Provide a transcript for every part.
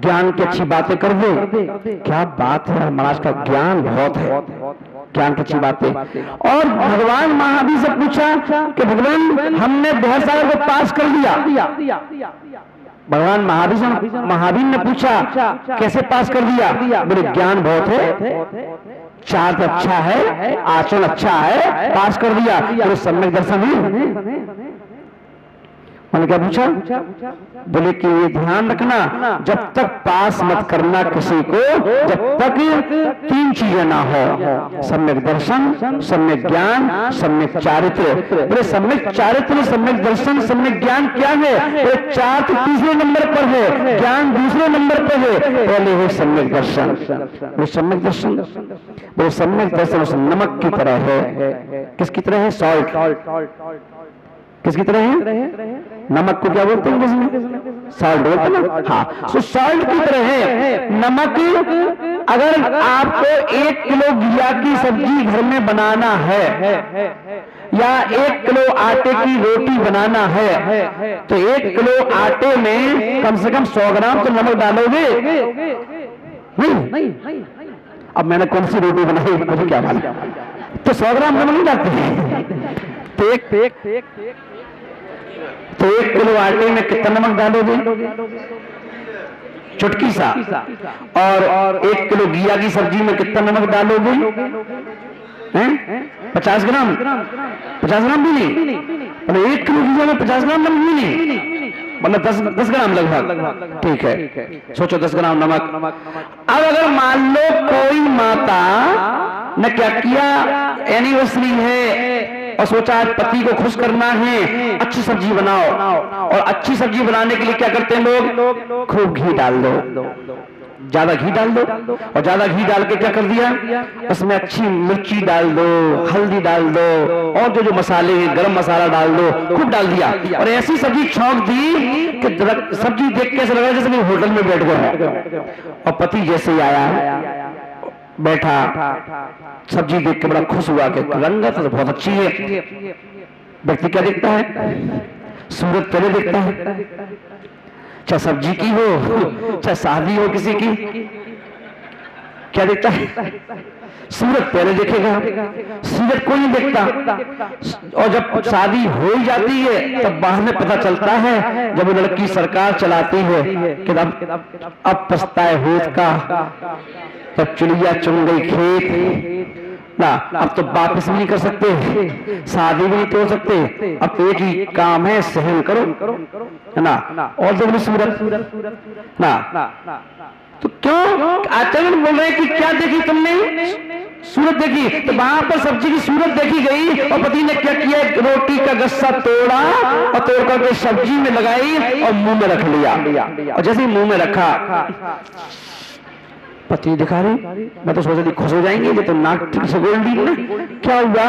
ज्ञान की अच्छी बातें कर दे। क्या बात है महाराज का ज्ञान बहुत है, ज्ञान की अच्छी बातें। और भगवान महावीर से पूछा कि भगवान हमने बहुत सारे को पास कर दिया। भगवान महावीर ने पूछा कैसे पास कर दिया? बोले ज्ञान बहुत है, चार्ट अच्छा है, आचरण अच्छा है, पास कर दिया। बोले सम्यक दर्शन है। मैंने क्या पूछा? बोले कि ये ध्यान रखना, जब तक पास मत करना किसी को जब तक 3 चीजें ना हो, सम्यक दर्शन, सम्यक ज्ञान, सम्यक चारित्र। बोले सम्यक चारित्र, सम्यक दर्शन, सम्यक ज्ञान क्या है? बोले चारित्र तीसरे नंबर पर है, ज्ञान दूसरे नंबर पर है, पहले है सम्यक दर्शन। बोले सम्यक दर्शन, बोले सम्यक दर्शन उस नमक की तरह है। किसकी तरह है? सॉल्ट। किसकी तरह है? नमक को क्या बोलते हैं? सॉल्ट बोलते हैं ना। हाँ, तो सॉल्ट की तरह है नमक। अगर आपको 1 किलो घिया की सब्जी घर में बनाना है या 1 किलो आटे की रोटी बनाना है, तो 1 किलो आटे में कम से कम 100 ग्राम तो नमक डालोगे? नहीं। अब मैंने कौन सी रोटी बनाई मुझे क्या मालूम, तो 100 ग्राम नमक नहीं डालते। तो 1 किलो आटे में कितना नमक डालोगे? चुटकी सा। और 1 किलो घिया की सब्जी में कितना नमक डालोगे? 50 ग्राम। 50 ग्राम भी नहीं, मतलब 1 किलो घिया में 50 ग्राम नमक भी नहीं, मतलब 10 ग्राम लगभग। ठीक है, सोचो 10 ग्राम नमक। अब अगर मान लो कोई माता ने क्या किया, एनिवर्सरी है और सोचा आज पति को खुश करना है, अच्छी सब्जी बनाओ। और अच्छी सब्जी बनाने के लिए क्या करते हैं लोग? खूब घी डाल दो, ज्यादा घी डाल दो। और ज्यादा घी डाल के क्या कर दिया, उसमें अच्छी मिर्ची डाल दो, हल्दी डाल दो, और जो मसाले हैं गरम मसाला डाल दो, खूब डाल दिया। और ऐसी सब्जी छौंक दी कि सब्जी देख के ऐसा लगा जैसे कि होटल में बैठ गए। और पति जैसे ही आया, बैठा, सब्जी देख के बड़ा खुश हुआ कि रंगत तो बहुत अच्छी है। व्यक्ति क्या देखता है? सूरत पहले देखता है, चाहे सब्जी की हो चाहे शादी हो किसी की, क्या देखता है? सूरत पहले देखेगा, सूरत कोई नहीं देखता। और जब शादी हो ही जाती है तब बाद में पता चलता है, जब वो लड़की सरकार चलाती है कि अब पछताए होत का, तब चिड़िया चुन गई खेत ना, अब तो वापस भी नहीं कर सकते, शादी भी नहीं तोड़ सकते, अब एक ही काम है सहन करो, है ना। और जब सूरत ना, तो क्यों आचार्य बोल रहे हैं कि क्या देखी तुमने? सूरत देखी। तो वहां पर सब्जी की सूरत देखी गई और पति ने क्या किया, रोटी का गस्सा तोड़ा और तोड़ करके सब्जी में लगाई और मुंह में रख लिया। और जैसे ही मुंह में रखा, पति दिखा रही, मैं तो सोच रही खुश हो जाएंगे, ये तो नाक ठीक से गोल दी ना। क्या हुआ?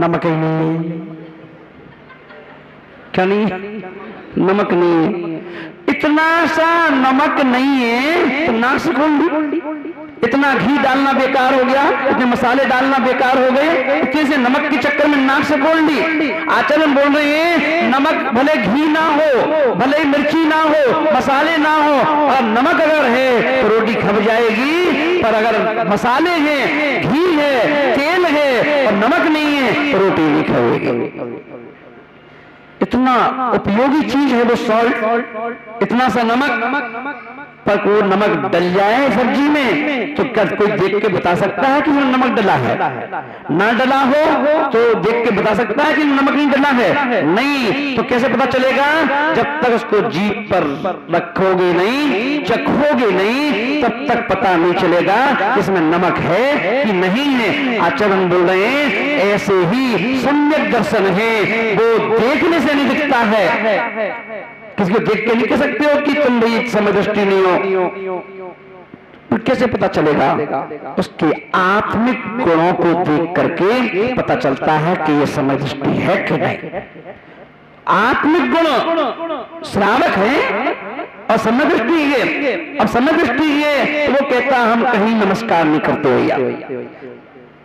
नमक ही नहीं। क्या नहीं? नमक नहीं। इतना सा नमक नहीं है तो नाक से खोल दी। इतना घी डालना बेकार हो गया, इतने मसाले डालना बेकार हो गए, इतने से नमक के चक्कर में नाक से खोल दी। आचरण बोल रहे हैं नमक भले घी ना हो, भले मिर्ची ना हो, मसाले ना हो, और नमक अगर है तो रोटी खप जाएगी, पर अगर मसाले हैं, घी है, तेल है और नमक नहीं है तो रोटी नहीं खाएगी। इतना उपयोगी चीज है वो सॉल्ट, इतना सा नमक। पर कोई नमक डल जाए सब्जी में तो क्या कोई देख के बता सकता है कि नमक डला है? ना डला हो तो देख के बता सकता है कि नमक नहीं डला है? नहीं। तो कैसे पता चलेगा? जब तक उसको जीभ पर रखोगे नहीं, चखोगे नहीं, तब तक पता नहीं चलेगा इसमें नमक है कि नहीं है। आचरण बोल रहे हैं ऐसे ही सम्यक दर्शन है, वो देखने से नहीं दिखता है। किसी को देख के नहीं कह सकते हो कि तुम भाई समय दृष्टि नहीं हो, तो कैसे पता चलेगा? उसके आत्मिक गुणों को देख करके पता चलता है कि ये समय दृष्टि है कि नहीं। आत्मिक गुण श्रावक है और समय दृष्टि है। अब समय दृष्टि है तो वो कहता हम कहीं नमस्कार नहीं करते भैया।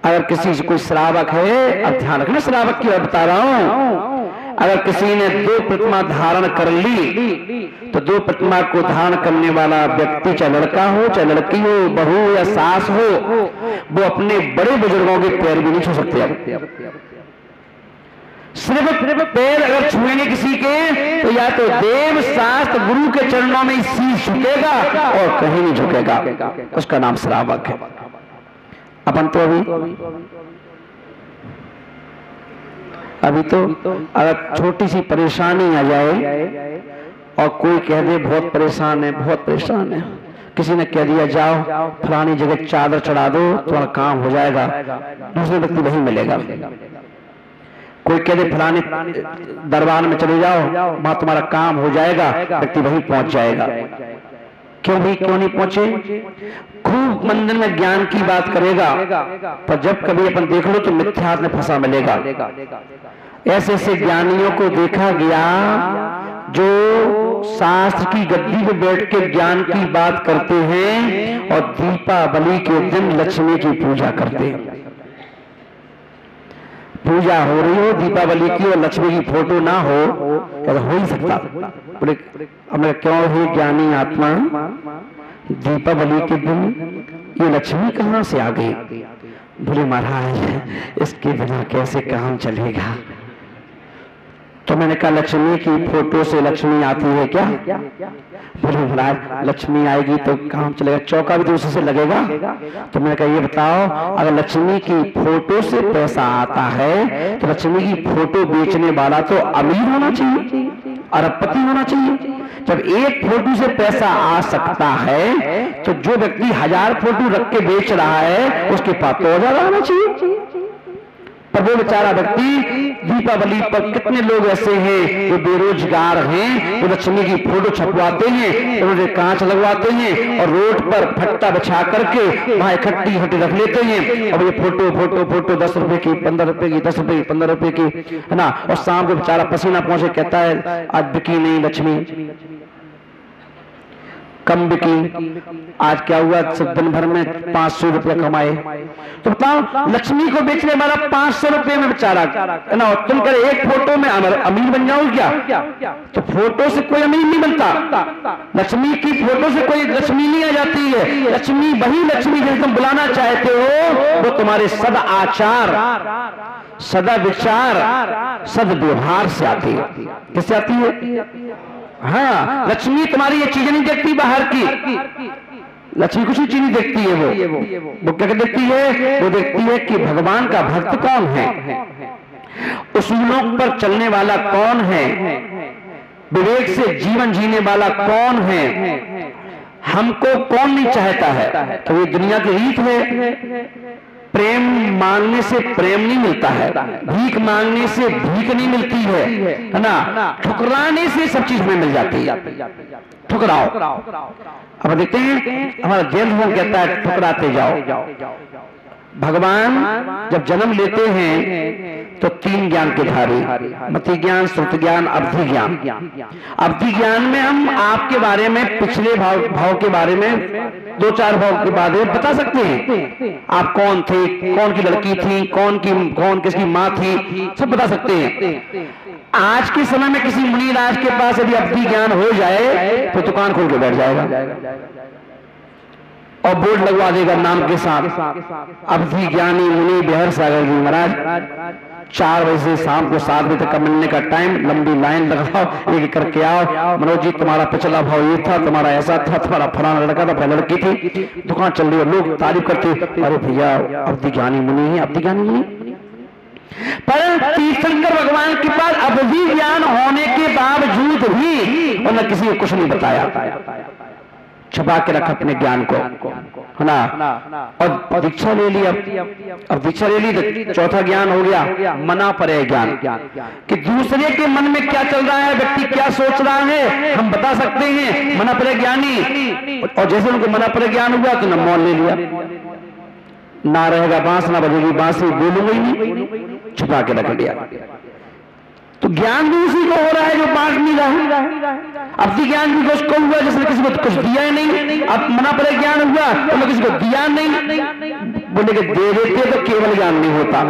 अगर किसी से कोई श्रावक है, अब ध्यान रखना श्रावक की बात बता रहा हूं, अगर किसी ने 2 प्रतिमा धारण कर ली तो 2 प्रतिमा को धारण करने वाला व्यक्ति, चाहे लड़का हो चाहे लड़की हो, बहू या सास हो, वो अपने बड़े बुजुर्गों के पैर भी नहीं छू सकते। सिर्फ पैर अगर छुएंगे किसी के तो या तो देव शास्त्र गुरु के चरणों में शीश झुकेगा और कहीं नहीं झुकेगा, उसका नाम श्रावक है। अपन तो अभी तो अगर छोटी सी परेशानी आ जाए और कोई कह दे बहुत परेशान है, बहुत परेशान है, किसी ने कह दिया जाओ फलानी जगह चादर चढ़ा दो तुम्हारा काम हो जाएगा, दूसरे व्यक्ति वहीं मिलेगा। कोई कह दे फलाने दरबार में चले जाओ वहां तुम्हारा काम हो जाएगा, व्यक्ति वहीं पहुंच जाएगा। क्यों भाई, क्यों नहीं पहुंचे? खूब मंदिर में ज्ञान की बात करेगा, पर जब कभी अपन देख लो तो मिथ्यात्व में फंसा मिलेगा। ऐसे ऐसे ज्ञानियों को देखा गया जो शास्त्र की गद्दी पे बैठ के ज्ञान की बात करते हैं और दीपावली के दिन लक्ष्मी की पूजा करते हैं। पूजा हो रही हो दीपावली की और लक्ष्मी की फोटो ना हो, तो हो ही सकता। बोले हमने क्यों है ज्ञानी आत्मा, दीपावली के दिन ये लक्ष्मी कहां से आ गई? बोले महाराज इसके बिना कैसे काम चलेगा? तो मैंने कहा लक्ष्मी की फोटो से लक्ष्मी आती है क्या? बोले महाराज लक्ष्मी आएगी तो काम चलेगा, चौका भी तो उसी से लगेगा। तो मैंने कहा ये बताओ अगर लक्ष्मी की फोटो से पैसा आता है तो लक्ष्मी की फोटो बेचने वाला तो अमीर होना चाहिए, अरबपति होना चाहिए। जब एक फोटो से पैसा आ सकता है तो जो व्यक्ति 1000 फोटो रख के बेच रहा है उसके पास तो 1000 आना चाहिए। पर वो बेचारा व्यक्ति दीपावली पर कितने लोग ऐसे हैं जो बेरोजगार हैं, वो लक्ष्मी की फोटो छपवाते हैं, उन्होंने कांच लगवाते हैं और रोड पर फट्टा बिछा करके वहां इकट्ठी रख लेते हैं। और ये फोटो फोटो फोटो 10 रुपए की, 15 रुपए की, 10 रुपए की, 15 रुपए की, है ना। और शाम को बेचारा पसीना पहुंचे कहता है आज बिकी नहीं लक्ष्मी, कम बिकी। आज क्या हुआ, सब दिन भर में 500 रुपया कमाए। तो बताओ लक्ष्मी को बेचने वाला 500 रुपये में बेचारा, है ना। तुम करे एक फोटो में अमीर बन जाओ क्या? तो फोटो से कोई अमीर नहीं बनता, लक्ष्मी की फोटो से कोई लक्ष्मी नहीं आ जाती है। लक्ष्मी वही लक्ष्मी जिसे तुम बुलाना चाहते हो वो तुम्हारे सद आचार, सदा विचार, सद व्यवहार से आती है। किससे आती है? हाँ, लक्ष्मी तुम्हारी ये चीजें नहीं देखती बाहर की, लक्ष्मी कुछ ही चीज नहीं देखती है। वो क्या देखती है? वो देखती है कि भगवान का भक्त कौन है, उसूलों पर चलने वाला कौन है, विवेक से जीवन जीने वाला कौन है, हमको कौन नहीं चाहता है। तो ये दुनिया की रीत है, प्रेम मांगने से प्रेम नहीं मिलता है, भीख मांगने से भीख नहीं मिलती है ना। ठुकराने से सब चीज में मिल जाती है। ठुकराओ। अब देखते हैं हमारा जैन धर्म कहता है ठुकराते जाओ। भगवान जब जन्म लेते हैं तो 3 ज्ञान के धारी, मति ज्ञान, श्रुति ज्ञान, अवधि ज्ञान। अवधि ज्ञान में हम आपके बारे में, पिछले भाव के बारे में, 2-4 भाव के बारे में बता सकते हैं। आप कौन थे, कौन की लड़की थी, कौन किसकी माँ थी, सब बता सकते हैं। आज के समय में किसी मुनिराज के पास यदि अवधि ज्ञान हो जाए तो दुकान खोल के बैठ जाएगा और बोर्ड लगवा देगा नाम के साथ, अवधि ज्ञानी मुनि बिहार सागर जी महाराज। 4 बजे से शाम को 7 बजे तक का मिलने का टाइम, लंबी लाइन लगाओ, एक करके आओ। मनोज जी तुम्हारा पिछला भाव ये था, तुम्हारा ऐसा था, तुम्हारा फलाना लड़का था, फलाना लड़की थी, दुकान चल रही है, लोग तारीफ करते, अरे भैया अवधि ज्ञानी मुनि है, अवधि ज्ञानी मुनि। पर तीर्थंकर भगवान के पास अवधि ज्ञान होने के बावजूद भी उन्होंने किसी को कुछ नहीं बताया, छुपा के रखा अपने ज्ञान को, है ना। और दीक्षा ले ली, अब दीक्षा ले ली तो चौथा ज्ञान हो गया मना परे ज्ञान, कि दूसरे के मन में क्या चल रहा है, व्यक्ति क्या सोच रहा है हम बता सकते हैं, मना परे ज्ञानी। और जैसे उनको मना परे ज्ञान हुआ तो न मौन ले लिया, ना रहेगा बांस ना बजेगी बांसुरी, बोलूंगा ही नहीं, छुपा के रख लिया। तो ज्ञान भी उसी को हो रहा है जो बांट नहीं रहा है। अवधि ज्ञान भी उसको हुआ जिसने किसी को कुछ दिया ही नहीं। अब मना परे ज्ञान हुआ तो किसी को दिया नहीं, बोले कि दे देते तो केवल ज्ञान नहीं होता,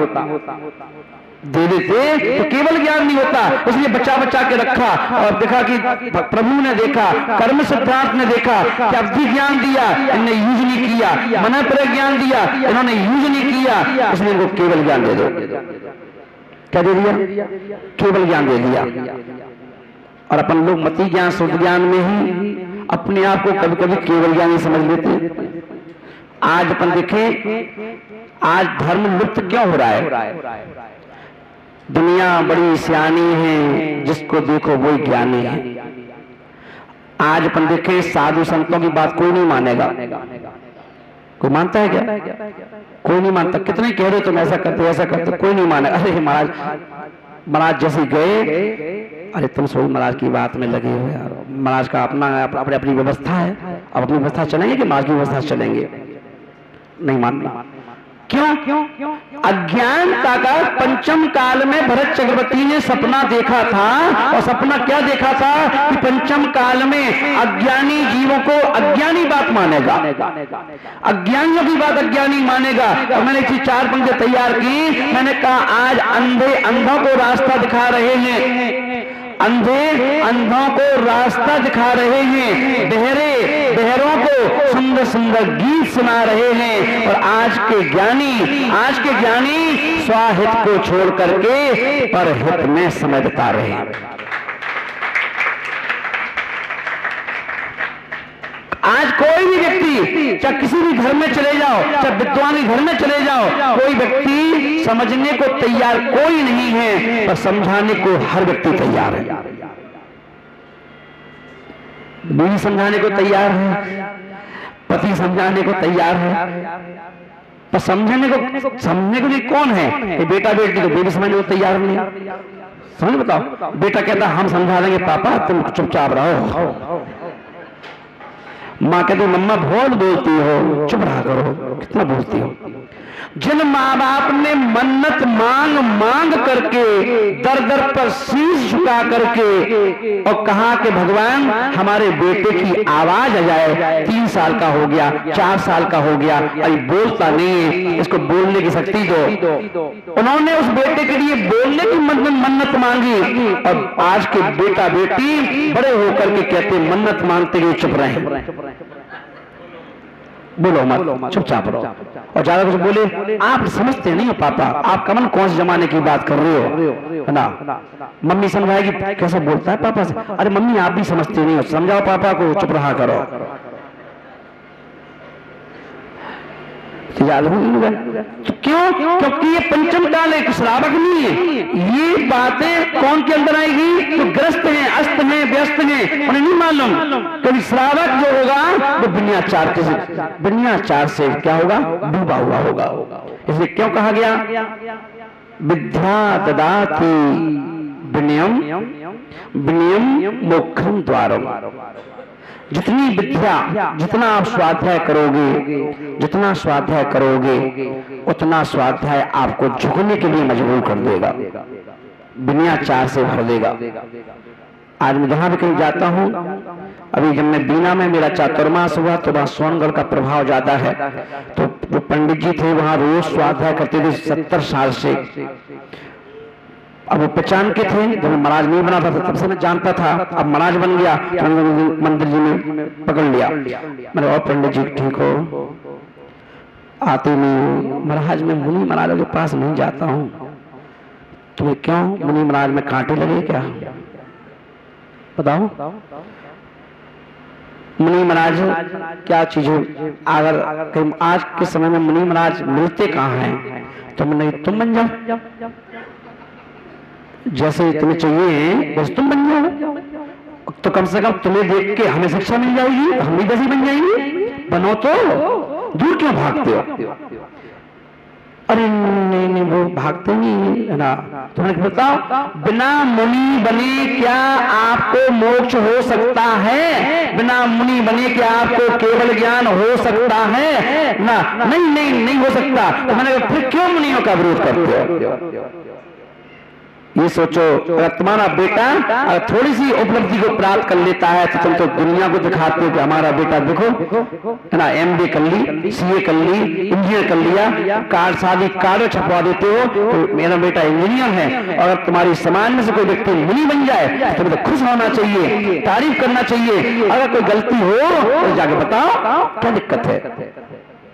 दे देते तो केवल ज्ञान नहीं होता, इसलिए बचा बचा के रखा। और देखा कि प्रभु ने देखा, कर्म सिद्धांत ने देखा कि अवधि ज्ञान दिया, इन्होंने यूज नहीं किया, मन पर ज्ञान दिया, इन्होंने यूज नहीं किया, इसलिए इनको केवल ज्ञान दे दो। क्या दे दिया? केवल ज्ञान दे दिया। और अपन लोग मति ज्ञान शुद्ध ज्ञान में ही अपने आप को कभी कभी केवल ज्ञान ही समझ लेते। आज अपन देखें, आज धर्म लुप्त क्यों हो रहा है? दुनिया बड़ी सियानी है, जिसको देखो वही ज्ञानी है। आज अपन देखें, साधु संतों की बात कोई नहीं मानेगा। कोई मानता है क्या? कोई नहीं मानता। कितने कह रहे तुम ऐसा करते ऐसा करते, कोई नहीं मानेगा। अरे महाराज, महाराज जैसे गए, अरे तुम सोई महाराज की बात में लगे हो यार। महाराज का अपना अपनी व्यवस्था है, अब अपनी व्यवस्था चलेंगे कि महाराज की व्यवस्था चलेंगे? नहीं मानना। क्यों? अज्ञानता का पंचम काल में भरत चक्रवर्ती ने सपना देखा था। और सपना क्या देखा था कि पंचम काल में अज्ञानी जीवों को अज्ञानी बात मानेगा, अज्ञानियों की बात अज्ञानी मानेगा। और मैंने इसी 4 पंक्ति तैयार की। मैंने कहा आज अंधे अंधों को रास्ता दिखा रहे हैं, अंधे अंधों को रास्ता दिखा रहे हैं, बहरे बहरों को सुंदर सुंदर गीत सुना रहे हैं। और आज के ज्ञानी स्वाहित को छोड़ करके परहित में समय बिता रहे हैं। आज कोई भी व्यक्ति, चाहे किसी भी घर में चले जाओ, चाहे विद्वान के घर में चले जाओ, कोई व्यक्ति समझने को तैयार कोई नहीं है, पर समझाने को हर व्यक्ति तैयार है। बीवी समझाने को तैयार है, पति समझाने को तैयार है, पर समझने को नहीं कौन है? बेटा बेटी तो बेटी समझने को तैयार नहीं। समझ बताओ, बेटा कहता हम समझा देंगे पापा, तुम चुपचाप रहो। माँ कहती मम्मा बहुत बोलती हो, चुप रहा करो, कितना बोलती हो। जिन माँ बाप ने मन्नत मांग मांग करके दर दर पर शीश झुका करके और कहा कि भगवान हमारे बेटे की आवाज आ जाए, 3 साल का हो गया, 4 साल का हो गया, अरे बोलता नहीं है, इसको बोलने की शक्ति दो। उन्होंने उस बेटे के लिए बोलने की मन्नत मांगी। और आज के बेटा बेटी बड़े होकर के कहते मन्नत मांगते हुए चुप रहे। बोलो मत, चुपचाप रहो। और ज्यादा कुछ बोले आप समझते नहीं हो पापा, आप कमन कौन से जमाने की बात कर रहे हो, है ना? मम्मी समझाएगी कैसे बोलता है पापा से, अरे मम्मी आप भी समझते नहीं हो, समझाओ पापा को, चुप रहा करो। तो क्यों? क्योंकि ये पंचम काल है, श्रावक नहीं है। ये बातें कौन के अंदर आएगी? तो ग्रस्त हैं, अस्त हैं, व्यस्त हैं, उन्हें नहीं मालूम। क्योंकि श्रावक जो होगा वो बिन्याचार से क्या होगा? डूबा हुआ होगा। इसलिए क्यों कहा गया विद्या ददाति विनयम विनयम मोक्षम द्वारम। जितनी विद्या, जितना आप स्वाध्याय करोगे, उतना स्वाध्याय आपको झुकने के लिए मजबूर कर देगा, विनयाचार से भर देगा। आज मैं जहां भी कहीं जाता हूं, अभी जब मैं बीना में मेरा चातुर्मास हुआ तो वहां सोनगढ़ का प्रभाव ज्यादा है, तो जो पंडित जी थे वहां रोज स्वाध्याय करते थे 70 साल से। अब वो पहचान के थे, जब मैं महाराज नहीं बना था तब से मैं जानता था। अब महाराज बन गया तो मंदिर जी में पकड़ लिया। मैंने और पंडित जी ठीक हो, आते नहीं महाराज, मैं मुनि महाराज के पास नहीं जाता हूँ। तुम्हें क्यों? मुनि महाराज में कांटे लगे क्या? बताओ। मुनि महाराज क्या चीज है? अगर आज के समय में मुनि महाराज मिलते कहाँ हैं? तुम बन जाओ, जैसे तुम्हें चाहिए बस तुम बन जाओ, तो कम से कम तुम्हें देख के हमें शिक्षा मिल जाएगी, हम भी जैसे बन जाएंगे। बनो तो दूर क्यों भागते हो? अरे नहीं वो भागते नहीं है ना। तुम्हें बताओ, बिना मुनि बने क्या आपको मोक्ष हो सकता है? बिना मुनि बने क्या आपको केवल ज्ञान हो सकता है ना? नहीं हो सकता। तो मैंने कहा फिर क्यों मुनियों का विरोध करते हो? ये सोचो, अगर तुम्हारा बेटा अगर थोड़ी सी उपलब्धि को प्राप्त कर लेता है तो तुम तो दुनिया को दिखाते हो कि हमारा बेटा देखो, है ना, MBA कर ली, CA कर ली, इंजीनियर कर लिया, कार्ड शादी कार्ड छपवा देते हो तो मेरा बेटा इंजीनियर है। और अगर तुम्हारी समाज में से कोई व्यक्ति मुनि बन जाए तो तुम्हें तो खुश होना चाहिए, तारीफ करना चाहिए। अगर कोई गलती हो तो जाके बताओ क्या दिक्कत है,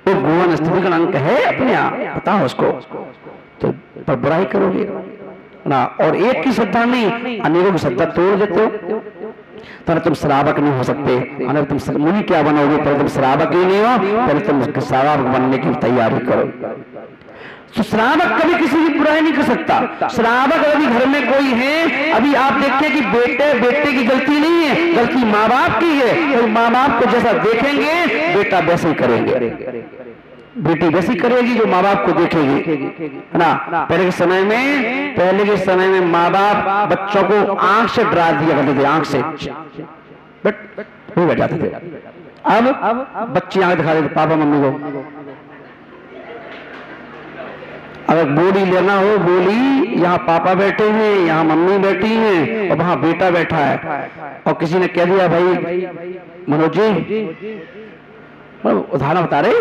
वो भुवन स्थिति का अंक है अपने आप, बताओ उसको, तो पर बुराई करोगे ना। और एक की श्रद्धा नहीं अनेकों की श्रद्धा तोड़ देते हो तो तुम श्रावक नहीं हो सकते। अगर तुम मुनि क्या बनोगे, पहले तुम श्रावक ही नहीं हो, पहले तुम श्रावक बनने की तैयारी करो। तो श्रावक कभी किसी की बुराई नहीं कर सकता। श्रावक अभी घर में कोई है, अभी आप देखते हैं कि बेटे की गलती नहीं है, गलती माँ बाप की है। तो माँ बाप को जैसा देखेंगे बेटा वैसे ही करेंगे, बेटी वैसी करेगी जो माँ बाप को देखेगी, है ना। पहले के समय में माँ बाप बच्चों को आंख से डरा दिया करते थे, आंख से बट वो बैठ जाते थे। अब बच्चे आंख दिखा देते पापा मम्मी को। अगर बोली लेना हो, बोली यहाँ पापा बैठे हैं, यहाँ मम्मी बैठी हैं और वहां बेटा बैठा है, और किसी ने कह दिया भाई मनोज जी, उदाहरण बता रहे,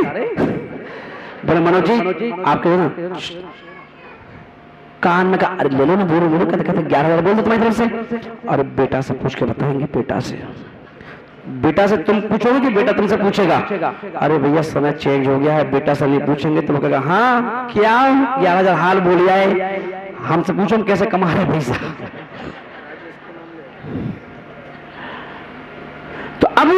बोले मनोज जी आपके ना कान में अरे ले लो ना, बोलो बोलो, कहते कहते 11,000 बोल दो तुम्हारी तरफ से। और बेटा से पूछ के बताएंगे, बेटा से तुम पूछोगे कि बेटा तुमसे पूछेगा? अरे भैया समय चेंज हो गया है, बेटा से नहीं पूछेंगे तो वो कहेगा हाँ क्या 11,000 हाल बोल आए, हमसे पूछो हम कैसे कमा रहे पैसा। तो अब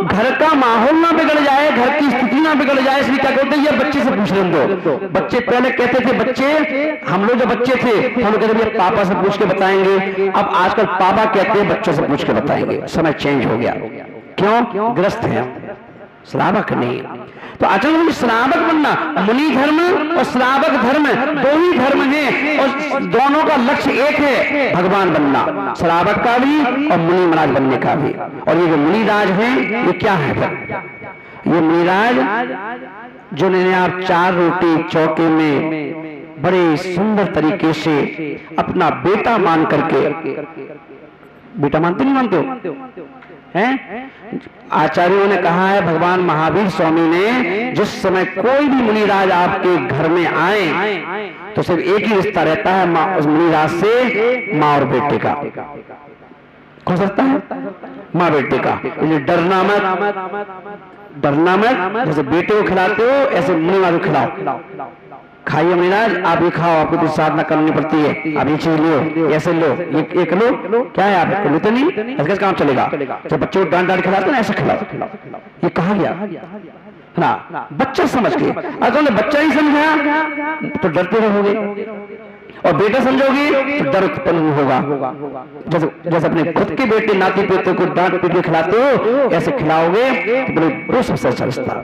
घर का माहौल ना बिगड़ जाए, घर की स्थिति ना बिगड़ जाए, इसलिए क्या कहते हैं ये बच्चे से पूछ लें दो। बच्चे पहले कहते थे, बच्चे हम लोग जब बच्चे थे हम लोग कहते थे पापा से पूछ के बताएंगे। अब आजकल पापा कहते हैं बच्चों से पूछ के बताएंगे, समय चेंज हो गया। क्यों? ग्रस्त है, श्रावक नहीं। तो अचल में श्रावक बनना, मुनि धर्म और श्रावक धर्म दो ही धर्म हैं, और दोनों का लक्ष्य एक है, भगवान बनना, श्रावक का भी और मुनि महाराज बनने का भी। और ये जो मुनिराज हैं ये क्या है? ये मुनिराज जो ने आप 4 रोटी चौके में बड़े सुंदर तरीके से अपना बेटा मान करके, बेटा मानते नहीं मानते हो हैं? आचार्यों ने कहा है, भगवान महावीर स्वामी ने, जिस समय कोई भी मुनिराज आपके घर में आए तो सिर्फ एक ही रिश्ता रहता है माँ, उस मुनिराज से माँ और बेटे का। कौन सकता है? माँ बेटे का। डरना मत, जैसे बेटे को खिलाते हो ऐसे मुनिराज को खिलाओ। खाइए मुनिराज, आप ये खाओ, आपको तो साधना करनी पड़ती है, आप ये चीज लो, ऐसे लो, ये लो, क्या है आप लेते नहीं, ऐसे काम चलेगा। तो बच्चों को डांट खिलाते ना, ऐसे खिलाओ। ये कहा गया ना, बच्चा समझ के। अगर बच्चा ही समझा तो डरते रहोगे, और बेटा समझोगे तो डर उत्पन्न होगा। जैसे अपने खुद के बेटे नाती पोते को डांट पीट के खिलाते हो, ऐसे खिलाओगे तो बड़े सबसे अच्छा रिश्ता।